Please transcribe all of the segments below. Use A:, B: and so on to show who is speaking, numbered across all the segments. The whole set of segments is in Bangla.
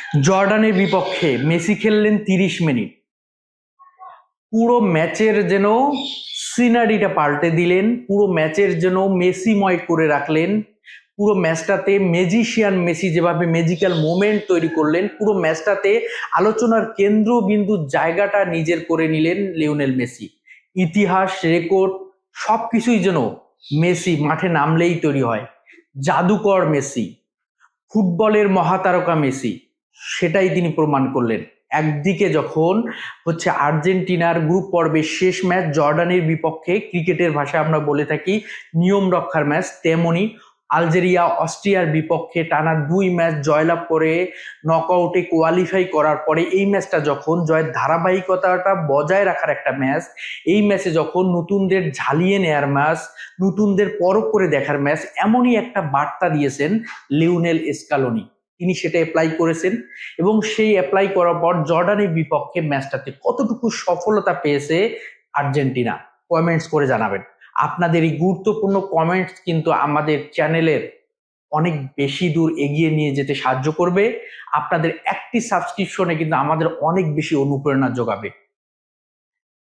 A: জর্ডানের বিপক্ষে মেসি খেললেন 30 মিনিট। পুরো ম্যাচের যেন সিনারিটা পাল্টে দিলেন, পুরো ম্যাচের যেন মেসিময় করে রাখলেন। পুরো ম্যাচটাতে ম্যাজিশিয়ান মেসি যেভাবে ম্যাজিক্যাল মোমেন্ট তৈরি করলেন, পুরো ম্যাচটাতে আলোচনার কেন্দ্রবিন্দু জায়গাটা নিজের করে নিলেন লিওনেল মেসি। ইতিহাস, রেকর্ড সবকিছুই যেন মেসি মাঠে নামলেই তৈরি হয়। জাদুকর মেসি, ফুটবলের মহাতারকা মেসি, সেটাই তিনি প্রমাণ করলেন। একদিকে যখন আর্জেন্টিনার গ্রুপ পর্বের শেষ ম্যাচ জর্ডানের বিপক্ষে, ক্রিকেটের ভাষায় আমরা বলে থাকি নিয়ম রক্ষার ম্যাচ, তেমনি আলজেরিয়া অস্ট্রিয়ার বিপক্ষে টানা 2 ম্যাচ জয়লাভ করে নকআউটে কোয়ালিফাই করার পরে এই ম্যাচটা যখন জয়ের ধারাবাহিকতাটা বজায় রাখার একটা ম্যাচ, এই ম্যাচে যখন নতুনদের ঝালিয়ে নেয়ার ম্যাচ, নতুনদের পরখ করে দেখার ম্যাচ, এমনই একটা বার্তা দিয়েছেন লিওনেল স্কালোনি। তিনি সেটা অ্যাপ্লাই করেছেন এবং সেই অ্যাপ্লাই করার পর জর্ডানের বিপক্ষে ম্যাচটাতে কতটুকু সফলতা পেয়েছে আর্জেন্টিনা, কমেন্টস করে জানাবেন। আপনাদের এই গুরুত্বপূর্ণ কমেন্টস কিন্তু আমাদের চ্যানেলের অনেক বেশি দূর এগিয়ে নিয়ে যেতে সাহায্য করবে। আপনাদের একটি সাবস্ক্রিপশনে কিন্তু আমাদের অনেক বেশি অনুপ্রেরণা যোগাবে।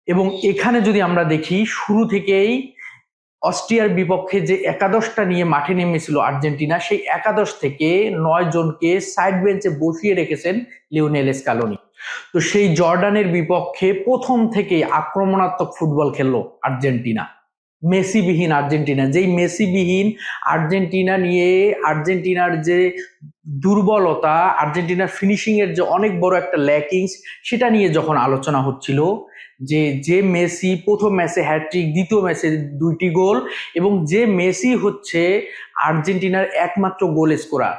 A: এবং এখানে যদি আমরা দেখি, শুরু থেকেই অস্ট্রিয়ার বিপক্ষে যে একাদশটা নিয়ে মাঠে নেমেছিল আর্জেন্টিনা, সেই একাদশ থেকে 9 জনকে সাইড বেঞ্চে বসিয়ে রেখেছেন লিওনেল স্কালোনি। তো সেই জর্ডানের বিপক্ষে প্রথম থেকে আক্রমণাত্মক ফুটবল খেললো আর্জেন্টিনা। মেসিবিহীন আর্জেন্টিনা, যেই মেসিবিহীন আর্জেন্টিনা নিয়ে আর্জেন্টিনার যে দুর্বলতা, আর্জেন্টিনার ফিনিশিং এর যে অনেক বড় একটা ল্যাকিংস, সেটা নিয়ে যখন আলোচনা হচ্ছিল, যে মেসি প্রথম ম্যাচে হ্যাট্রিক, দ্বিতীয় ম্যাচে 2টি গোল, এবং যে মেসি আর্জেন্টিনার একমাত্র গোল স্কোরার,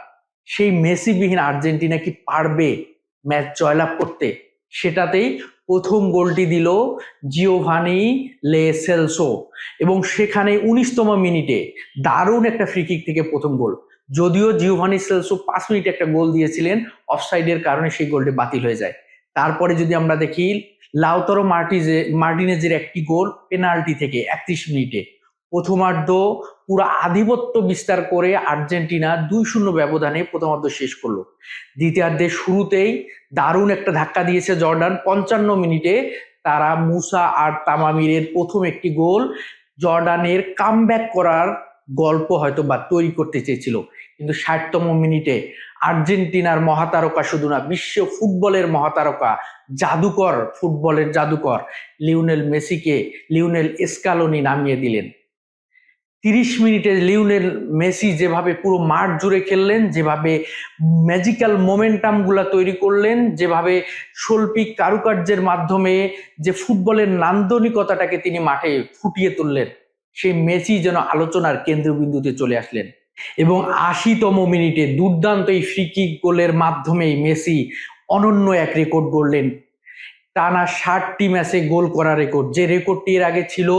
A: সেই মেসিবিহীন আর্জেন্টিনা কি পারবে ম্যাচ জয়লাভ করতে? সেটাতেই প্রথম গোলটি দিল জিওভানি লে সেলসো, এবং সেখানে 19তম মিনিটে দারুণ একটা ফ্রি কিক থেকে প্রথম গোল। যদিও জিওভানি সেলসো 5 মিনিটে একটা গোল দিয়েছিলেন, অফসাইডের কারণে সেই গোলটি বাতিল হয়ে যায়। তারপরে যদি আমরা দেখি, লাউতারো মার্টিনেজের একটি গোল পেনাল্টি থেকে 31 মিনিটে। প্রথমার্ধ পুরো আধিপত্য বিস্তার করে আর্জেন্টিনা 2-0 ব্যবধানে প্রথমার্ধ শেষ করলো। দ্বিতীয়ার্ধের শুরুতেই দারুণ একটা ধাক্কা দিয়েছে জর্ডান। 55 মিনিটে তারা মুসা আর তামামিরের প্রথম একটি গোল, জর্ডানের কামব্যাক করার গল্প হয়তো বা তৈরি করতে চেয়েছিল, কিন্তু 60তম মিনিটে আর্জেন্টিনার মহাতারকা, শুধু না বিশ্ব ফুটবলের মহাতারকা, জাদুকর, ফুটবলের জাদুকর লিওনেল মেসিকে লিওনেল স্কালোনি নামিয়ে দিলেন। 30 মিনিটে লিওনেল মেসি যেভাবে পুরো মাঠ জুড়ে খেললেন, যেভাবে ম্যাজিক্যাল মোমেন্টাম গুলা তৈরি করলেন, যেভাবে শৈল্পিক কারুকার্যের মাধ্যমে যে ফুটবলের নান্দনিকতাটাকে তিনি মাঠে ফুটিয়ে তুললেন, সেই মেসি যেন আলোচনার কেন্দ্রবিন্দুতে চলে আসলেন। এবং 80তম মিনিটে দুর্দান্ত এই ফ্রি কিক গোলের মাধ্যমেই মেসি অনন্য এক রেকর্ড গড়লেন। টানা 60টি ম্যাচে গোল করা রেকর্ড, যে রেকর্ডটি এর আগে ছিল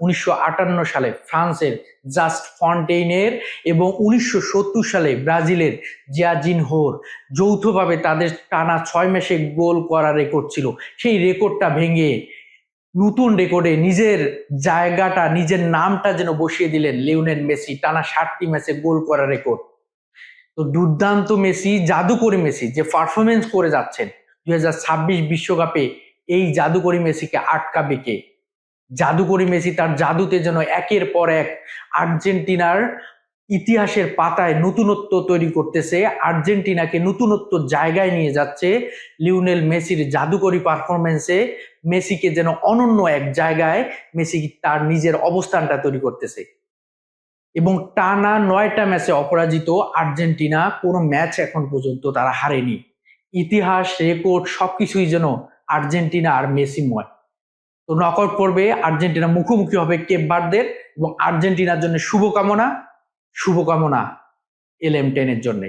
A: 1958 সালে ফ্রান্সের জাস্ট ফন্টেইনের এবং 1970 সালে ব্রাজিলের জিয়াজিনহোর। যৌথভাবে তাদের টানা 6 ম্যাচে গোল করা রেকর্ড ছিল। সেই রেকর্ডটা ভেঙে নতুন রেকর্ডে নিজের জায়গাটা, নিজের নামটা যেন বসিয়ে দিলেন লিওনেল মেসি, টানা 60টি ম্যাচে গোল করা রেকর্ড। তো দুর্দান্ত মেসি, জাদুকরী মেসি যে পারফরমেন্স করে যাচ্ছেন 2026 বিশ্বকাপে, এই জাদুকরী মেসিকে আটকাবে কে? জাদুকরী মেসি তার জাদুতে যেন একের পর এক আর্জেন্টিনার ইতিহাসের পাতায় নতুনত্ব তৈরি করতেছে, আর্জেন্টিনাকে নতুনত্ব জায়গায় নিয়ে যাচ্ছে। লিওনেল মেসির জাদুকরী পারফরমেন্সে মেসিকে যেন অনন্য এক জায়গায় মেসি তার নিজের অবস্থানটা তৈরি করতেছে। এবং টানা 9টা ম্যাচে অপরাজিত আর্জেন্টিনা, কোনো ম্যাচ এখন পর্যন্ত তারা হারেনি। ইতিহাস, রেকর্ড সবকিছুই যেন আর্জেন্টিনা আর মেসিময়। তো নকআউট পর্বে আর্জেন্টিনা মুখোমুখি হবে কেপ ভার্দের, এবং আর্জেন্টিনার জন্য শুভকামনা, শুভকামনা LM10 এর জন্য।